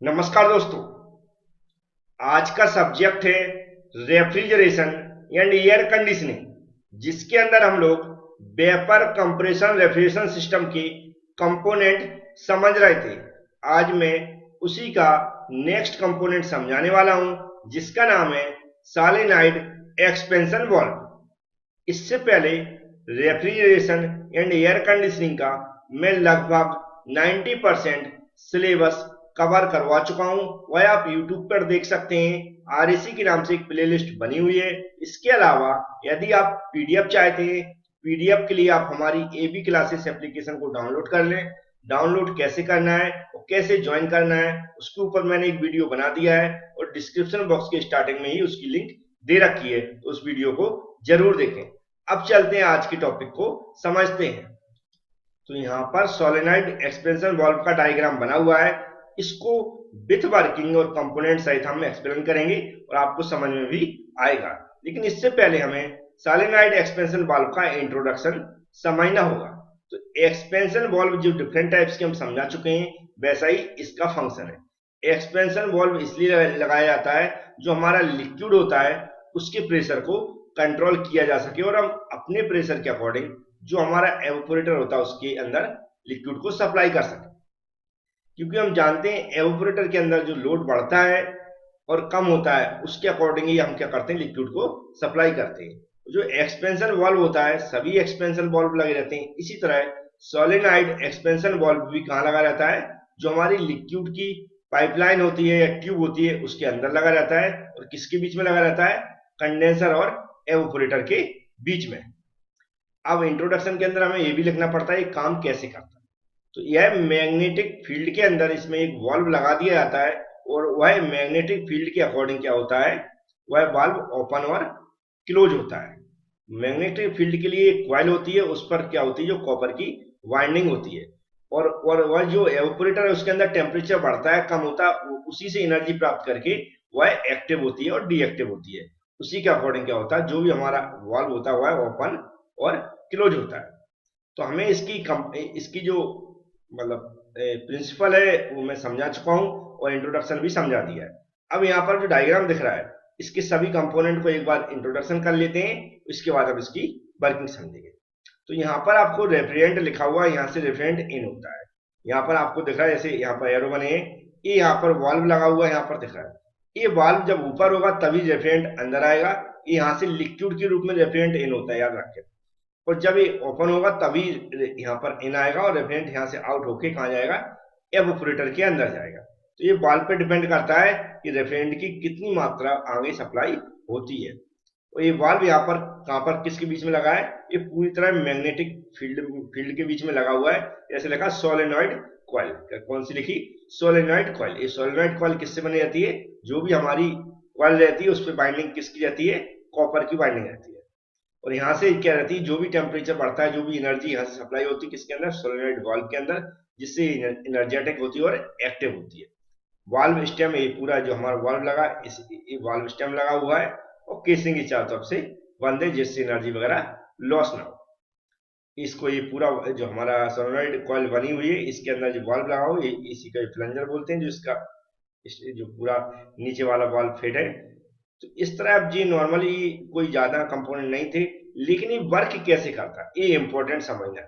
नमस्कार दोस्तों। आज का सब्जेक्ट है रेफ्रिजरेशन एंड एयर कंडीशनिंग, जिसके अंदर हम लोग वेपर कंप्रेशन रेफ्रिजरेशन सिस्टम की कंपोनेंट समझ रहे थे। आज मैं उसी का नेक्स्ट कंपोनेंट समझाने वाला हूं, जिसका नाम है सॉलिनॉइड एक्सपेंशन वाल्व। इससे पहले रेफ्रिजरेशन एंड एयर कंडीशनिंग का मैं लगभग 90% सिलेबस कवर करवा चुका हूं। वह आप YouTube पर देख सकते हैं। आरएसी के नाम से एक प्लेलिस्ट बनी हुई है। इसके अलावा यदि आप पीडीएफ चाहते हैं, पीडीएफ के लिए आप हमारी एबी क्लासेस एप्लीकेशन को डाउनलोड कर लें। डाउनलोड कैसे करना है और कैसे ज्वाइन करना है, उसके ऊपर मैंने एक वीडियो बना दिया है और डिस्क्रिप्शन बॉक्स के स्टार्टिंग में ही उसकी लिंक दे रखी है, तो उस वीडियो को जरूर देखें। अब चलते हैं आज के टॉपिक को समझते हैं। तो यहाँ पर सोलेनॉइड एक्सपेंशन वाल्व का डायग्राम बना हुआ है। इसको विथ वर्किंग और कंपोनेंट सहित हम एक्सप्लेन करेंगे और आपको समझ में भी आएगा। लेकिन इससे पहले हमें सोलेनॉइड एक्सपेंशन वाल्व का इंट्रोडक्शन समझना होगा। तो एक्सपेंशन वाल्व जो डिफरेंट टाइप्स के हम समझा चुके हैं, वैसा ही इसका फंक्शन है। एक्सपेंशन वाल्व इसलिए लगाया जाता है जो हमारा लिक्विड होता है उसके प्रेशर को कंट्रोल किया जा सके और हम अपने प्रेशर के अकॉर्डिंग जो हमारा एवापोरेटर होता है उसके अंदर लिक्विड को सप्लाई कर सके। क्योंकि हम जानते हैं एवापोरेटर के अंदर जो लोड बढ़ता है और कम होता है, उसके अकॉर्डिंग ही हम क्या करते हैं, लिक्विड को सप्लाई करते हैं। जो एक्सपेंशन वाल्व होता है, सभी एक्सपेंशन वाल्व लगे रहते हैं। इसी तरह सोलेनॉइड एक्सपेंशन वाल्व भी कहाँ लगा रहता है, जो हमारी लिक्विड की पाइपलाइन होती है या ट्यूब होती है उसके अंदर लगा रहता है। और किसके बीच में लगा रहता है, कंडेंसर और एवापोरेटर के बीच में। अब इंट्रोडक्शन के अंदर हमें ये भी लिखना पड़ता है ये काम कैसे करता है। तो यह मैग्नेटिक फील्ड के अंदर इसमें एक वाल्व लगा दिया जाता है और वह मैग्नेटिक फील्ड के अकॉर्डिंग क्या होता है, वह वाल्व ओपन और क्लोज होता है। मैग्नेटिक फील्ड के लिए एक कॉइल होती है, उस पर क्या होती है, जो कॉपर की वाइंडिंग होती है। और वह जो एवापोरेटर है उसके अंदर टेम्परेचर बढ़ता है कम होता है, उसी से एनर्जी प्राप्त करके वह एक्टिव होती है और डीएक्टिव होती है। उसी के अकॉर्डिंग क्या होता है, जो भी हमारा वाल्व होता है वह ओपन और क्लोज होता है। तो हमें इसकी जो मतलब प्रिंसिपल है वो मैं समझा चुका हूँ और इंट्रोडक्शन भी समझा दिया है। अब यहाँ पर जो डायग्राम दिख रहा है, इसके सभी कंपोनेंट को एक बार इंट्रोडक्शन कर लेते हैं, इसके बाद अब इसकी वर्किंग समझेंगे। तो यहाँ पर आपको रेफ्रिजरेंट लिखा हुआ है, यहाँ से रेफ्रिजरेंट इन होता है। यहाँ पर आपको दिख रहा है, जैसे यहाँ पर एरो बने हैं, ये यहाँ पर वाल्व लगा हुआ है, यहाँ पर दिख रहा है। ये वाल्व जब ऊपर होगा तभी रेफ्रिजरेंट अंदर आएगा। ये यहाँ से लिक्विड के रूप में रेफ्रिजरेंट इन होता है, याद रखें। और जब ये ओपन होगा तभी यहाँ पर इन आएगा और रेफ्रिजरेंट यहाँ से आउट होके कहाँ जाएगा, एवापोरेटर के अंदर जाएगा। तो ये वाल्व पे डिपेंड करता है कि रेफ्रिजरेंट की कितनी मात्रा आगे सप्लाई होती है। और ये वाल्व यहाँ पर कहाँ पर किसके बीच में लगा है, ये पूरी तरह मैग्नेटिक फील्ड के बीच में लगा हुआ है। जैसे लिखा सोलेनॉइड कॉइल, कौन सी लिखी, सोलेनॉइड कॉइल। ये सोलेनॉइड कॉइल किससे बनी जाती है, जो भी हमारी कॉइल रहती है उस पर बाइंडिंग किसकी रहती है, कॉपर की बाइंडिंग रहती है। और यहाँ से क्या रहती है, जो भी टेम्परेचर बढ़ता है, जो भी एनर्जी यहाँ से सप्लाई होती है किसके अंदर, सोलेनॉइड वाल्व के अंदर, जिससे एनर्जेटिक होती है और एक्टिव होती है। वाल्व स्टेम, ये पूरा जो हमारा वाल्व लगा, इस ये वाल्व स्टेम लगा हुआ है और केसिंग की चारों तरफ से बंद है, जिससे एनर्जी वगैरह लॉस ना हो। इसको ये पूरा जो हमारा सोलेनॉइड कॉइल बनी हुई है, इसके अंदर जो वाल्व लगा हुआ है, इसी का फ्लंजर बोलते हैं, जो इसका जो पूरा नीचे वाला वाल्व फिट है। तो इस तरह अब जी नॉर्मली कोई ज्यादा कंपोनेंट नहीं थे, लेकिन ये वर्क कैसे करता है ये इंपॉर्टेंट समझना है।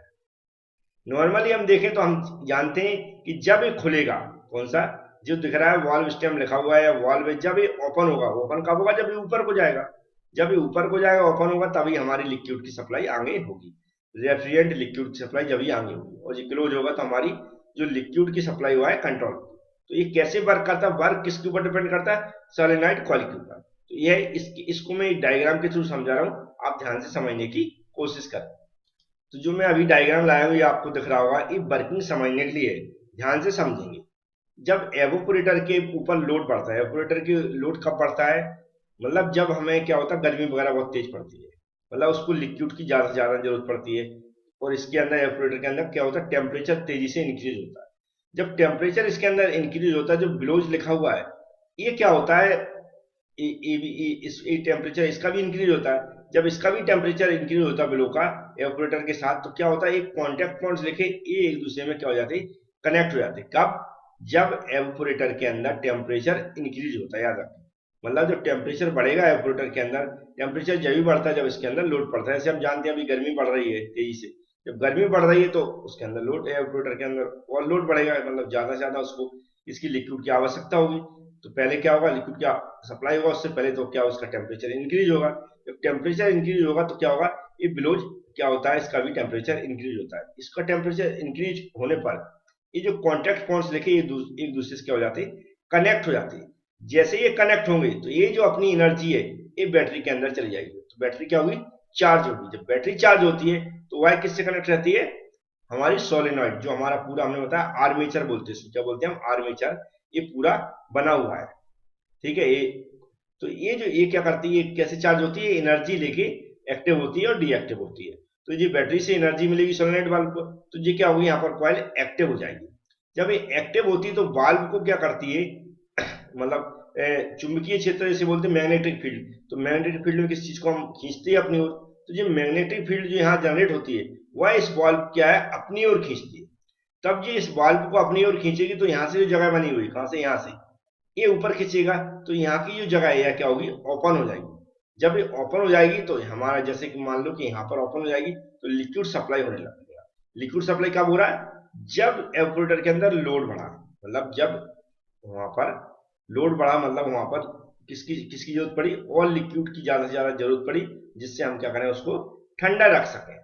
नॉर्मली हम देखें तो हम जानते हैं कि जब ये खुलेगा, कौन सा जो दिख रहा है वाल्व स्टेम लिखा हुआ है, वाल्व जब ये ओपन होगा, ओपन कब होगा, जब ये ऊपर को जाएगा। जब ये ऊपर को जाएगा, ओपन होगा, तभी हमारी लिक्विड की सप्लाई आगे होगी। रेफ्रिजरेंट लिक्विड की सप्लाई जब ही आगे होगी। और ये क्लोज होगा तो हमारी जो लिक्विड की सप्लाई हुआ है कंट्रोल होगी। तो ये कैसे वर्क करता है, वर्क किसके ऊपर डिपेंड करता है, सोलेनॉइड कॉइल के ऊपर। तो यह इसको मैं डायग्राम के थ्रू समझा रहा हूँ, आप ध्यान से समझने की कोशिश करें। तो जो मैं अभी डायग्राम लाया हूँ ये आपको दिख रहा होगा, ये वर्किंग समझने के लिए ध्यान से समझेंगे। जब एवोपोरेटर के ऊपर लोड बढ़ता है, एवोपोरेटर की लोड कब बढ़ता है, मतलब जब हमें क्या होता है, गर्मी वगैरह बहुत तेज पड़ती है, मतलब उसको लिक्विड की ज्यादा से ज्यादा जरूरत पड़ती है। और इसके अंदर एवोपोरेटर के अंदर क्या होता है, टेम्परेचर तेजी से इंक्रीज होता है। जब टेम्परेचर इसके अंदर इंक्रीज होता है, जो बिलोज लिखा हुआ है, ये क्या होता है, इस टेम्परेचर इसका भी इंक्रीज होता है। जब इसका भी टेम्परेचर इंक्रीज होता है बिलो का एवापोरेटर के साथ, तो क्या होता है, एक कांटेक्ट पॉइंट्स लिखे, ये एक दूसरे में क्या हो जाते हैं, कनेक्ट हो जाते हैं। कब, जब एवापोरेटर के अंदर टेम्परेचर इंक्रीज होता है, याद रखें। मतलब जब टेम्परेचर बढ़ेगा एवापोरेटर के अंदर, टेम्परेचर जब भी बढ़ता है जब इसके अंदर लोड पड़ता है। जैसे हम जानते हैं अभी गर्मी बढ़ रही है तेजी से, जब गर्मी बढ़ रही है तो उसके अंदर लोड, एवापोरेटर के अंदर और लोड बढ़ेगा, मतलब ज्यादा से ज्यादा उसको इसकी लिक्विड की आवश्यकता होगी। तो पहले क्या होगा, लिक्विड क्या सप्लाई होगा, उससे पहले तो क्या उसका टेम्परेचर इंक्रीज होगा। जब टेम्परेचर इंक्रीज होगा तो क्या होगा, ये बिलोज क्या होता है, इसका भी टेम्परेचर इंक्रीज होता है। इसका टेम्परेचर इंक्रीज होने पर ये जो कॉन्टेक्ट पॉइंट्स देखे, ये एक दूसरे से क्या हो जाते हैं, कनेक्ट हो जाते हैं। जैसे ये कनेक्ट होंगे तो ये जो अपनी एनर्जी है ये बैटरी के अंदर चली जाएगी, तो बैटरी क्या होगी, चार्ज होगी। जब बैटरी चार्ज होती है तो वह किससे कनेक्ट रहती है, हमारी सोलेनॉइड, जो हमारा पूरा हमने बताया आर्मेचर बोलते हैं, क्या बोलते हैं हम, आर्मेचर, ये पूरा बना हुआ है। ठीक है, ये तो ये जो ये क्या करती है, कैसे चार्ज होती है, एनर्जी लेके एक्टिव होती है और डीएक्टिव होती है। तो ये बैटरी से एनर्जी मिलेगी सोलेनॉइड वाल्व को, तो ये क्या होगी, यहाँ पर कॉइल एक्टिव हो जाएगी। जब ये एक्टिव होती है तो वाल्व को क्या करती है, मतलब चुंबकीय क्षेत्र जैसे बोलते हैं मैग्नेटिक फील्ड, तो मैग्नेटिक फील्ड में किस चीज को हम खींचते हैं अपनी ओर, तो ये मैग्नेटिक फील्ड जो यहाँ जनरेट होती है वह इस वाल्व क्या है, अपनी ओर खींचती है। तब ये इस वाल्व को अपनी ओर खींचेगी तो यहाँ से जो जगह बनी हुई, कहाँ से, यहाँ से ये ऊपर खींचेगा, तो यहाँ की जो जगह है यह क्या होगी, ओपन हो जाएगी। जब ये ओपन हो जाएगी तो हमारा, जैसे कि मान लो कि यहाँ पर ओपन हो जाएगी तो लिक्विड सप्लाई होने लगेगा। लिक्विड सप्लाई कब हो रहा है, जब एवापोरेटर के अंदर लोड बढ़ा, मतलब जब वहां पर लोड बढ़ा, मतलब वहां पर किसकी किसकी जरूरत पड़ी, और लिक्विड की ज्यादा से ज्यादा जरूरत पड़ी, जिससे हम क्या करें, उसको ठंडा रख सकें।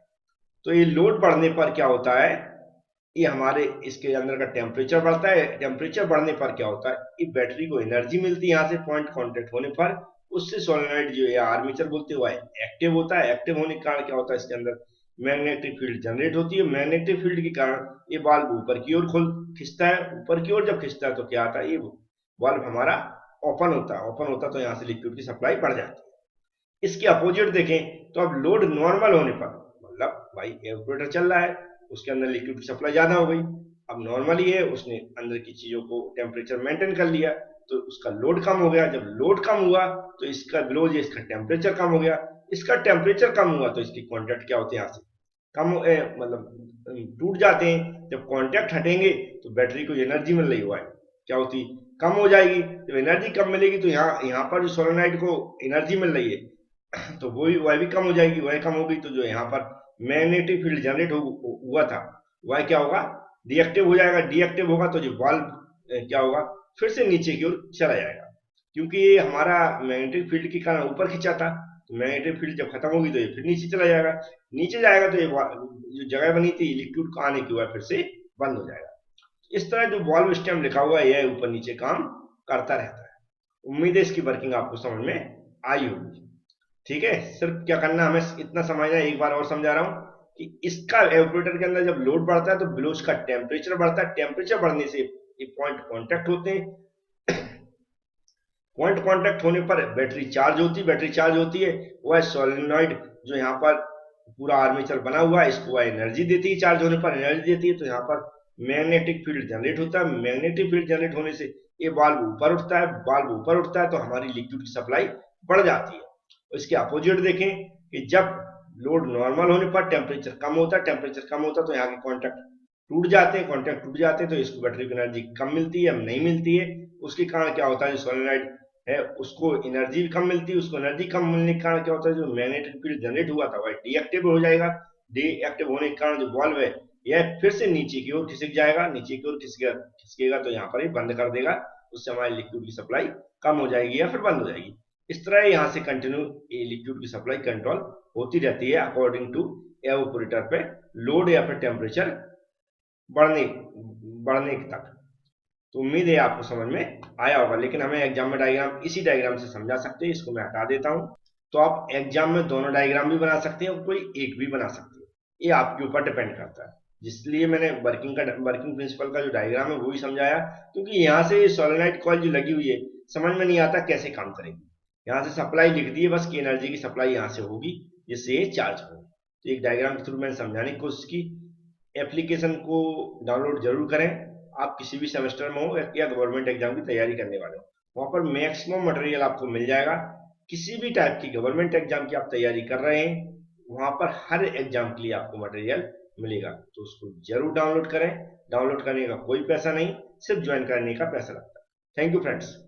तो ये लोड बढ़ने पर क्या होता है, ये हमारे इसके अंदर का टेम्परेचर बढ़ता है। टेम्परेचर बढ़ने पर क्या होता है, ये बैटरी को एनर्जी मिलती है यहाँ से पॉइंट कांटेक्ट होने पर, उससे सोलेनॉइड जो है आर्मेचर बोलते हैं वह एक्टिव होता है। एक्टिव होने के कारण क्या होता है, इसके अंदर मैग्नेटिक फील्ड जनरेट होती है। मैग्नेटिक फील्ड के कारण ये वाल्व ऊपर की ओर खोल खिंचता है, ऊपर की ओर जब खिंचता है तो क्या आता है, ये वाल्व हमारा ओपन होता है। ओपन होता है तो यहाँ से लिक्विड की सप्लाई बढ़ जाती है। इसके अपोजिट देखें तो अब लोड नॉर्मल होने पर, मतलब भाई एवापोरेटर चल रहा है, उसके अंदर लिक्विड की सप्लाई ज्यादा हो गई, अब नॉर्मल ही है, उसने अंदर की चीजों को टेम्परेचर मेंटेन कर लिया, तो उसका लोड कम हो गया। जब लोड कम हुआ तो इसका ग्लोज, इसका टेम्परेचर कम हो गया। इसका टेम्परेचर कम हुआ तो इसकी कॉन्टेक्ट क्या होते हैं, यहाँ से कम मतलब टूट जाते हैं। जब कॉन्टेक्ट हटेंगे तो बैटरी को एनर्जी मिल रही हुआ है क्या होती, कम हो जाएगी। जब एनर्जी कम मिलेगी तो यहाँ पर जो सोलेनॉइड को एनर्जी मिल रही है तो वह भी कम हो जाएगी। वह कम होगी तो जो यहाँ पर मैग्नेटिक फील्ड जनरेट हुआ था वह क्या होगा, डीएक्टिव हो जाएगा। डीएक्टिव होगा तो जो वाल्व क्या होगा, फिर से नीचे की ओर चला जाएगा, क्योंकि ये हमारा मैग्नेटिक फील्ड के कारण ऊपर खींचा था। तो मैग्नेटिक फील्ड जब खत्म होगी तो ये फिर नीचे चला जाएगा। नीचे जाएगा तो ये जो जगह बनी थी लिक्विड को आने की वह फिर से बंद हो जाएगा। इस तरह जो वॉल्व स्टेम लिखा हुआ है यह ऊपर नीचे काम करता रहता है। उम्मीद है इसकी वर्किंग आपको समझ में आई होगी। ठीक है, सिर्फ क्या करना, हमें इतना समझना है, एक बार और समझा रहा हूं कि इसका एवापोरेटर के अंदर जब लोड बढ़ता है तो बिलोज का टेम्परेचर बढ़ता है। टेम्परेचर बढ़ने से ये पॉइंट कांटेक्ट होते हैं। पॉइंट कांटेक्ट होने पर बैटरी चार्ज होती है। बैटरी चार्ज होती है, वह सोलेनॉइड जो यहाँ पर पूरा आर्मेचर बना हुआ है इसको वह एनर्जी देती है, चार्ज होने पर एनर्जी देती है। तो यहाँ पर मैग्नेटिक फील्ड जनरेट होता है। मैग्नेटिक फील्ड जनरेट होने से ये वाल्व ऊपर उठता है। वाल्व ऊपर उठता है तो हमारी लिक्विड की सप्लाई बढ़ जाती है। इसके अपोजिट देखें कि जब लोड नॉर्मल होने पर टेम्परेचर कम होता है, टेम्परेचर कम होता है तो यहाँ के कॉन्टेक्ट टूट जाते हैं। कॉन्टेक्ट टूट जाते हैं तो इसको बैटरी की एनर्जी कम मिलती है, नहीं मिलती है। उसके कारण क्या होता है, जो सोलेनॉइड है उसको एनर्जी भी कम मिलती है। उसको एनर्जी कम मिलने के कारण क्या होता है, जो मैग्नेटिक फील्ड जनरेट हुआ था वह डीएक्टिव हो जाएगा। डीएक्टिव होने के कारण जो वाल्व है यह फिर से नीचे की ओर खिसक जाएगा। नीचे की ओर खिसकेगा तो यहाँ पर ही बंद कर देगा। उससे हमारी लिक्विड की सप्लाई कम हो जाएगी या फिर बंद हो जाएगी। इस तरह यहाँ से कंटिन्यू ये लिक्विड की सप्लाई कंट्रोल होती रहती है अकॉर्डिंग टू एवापोरेटर पे लोड या फिर टेम्परेचर बढ़ने बढ़ने तक। तो उम्मीद है आपको समझ में आया होगा। लेकिन हमें एग्जाम में डायग्राम इसी डायग्राम से समझा सकते हैं, इसको मैं हटा देता हूं। तो आप एग्जाम में दोनों डायग्राम भी बना सकते हैं और कोई एक भी बना सकते हैं, ये आपके ऊपर डिपेंड करता है। जिसलिए मैंने वर्किंग प्रिंसिपल का जो डायग्राम है वो भी समझाया, क्योंकि यहाँ से सोलेनॉइड कॉइल जो लगी हुई है समझ में नहीं आता कैसे काम करेगी। यहाँ से सप्लाई लिख दी है बस कि एनर्जी की सप्लाई यहाँ से होगी जिससे ये चार्ज हो। तो एक डायग्राम के थ्रू मैंने समझाने की कोशिश की। एप्लीकेशन को डाउनलोड जरूर करें, आप किसी भी सेमेस्टर में हो या गवर्नमेंट एग्जाम की तैयारी करने वाले हो, वहां पर मैक्सिमम मटेरियल आपको मिल जाएगा। किसी भी टाइप की गवर्नमेंट एग्जाम की आप तैयारी कर रहे हैं वहां पर हर एग्जाम के लिए आपको मटेरियल मिलेगा, तो उसको जरूर डाउनलोड करें। डाउनलोड करने का कोई पैसा नहीं, सिर्फ ज्वाइन करने का पैसा लगता है। Thank you friends.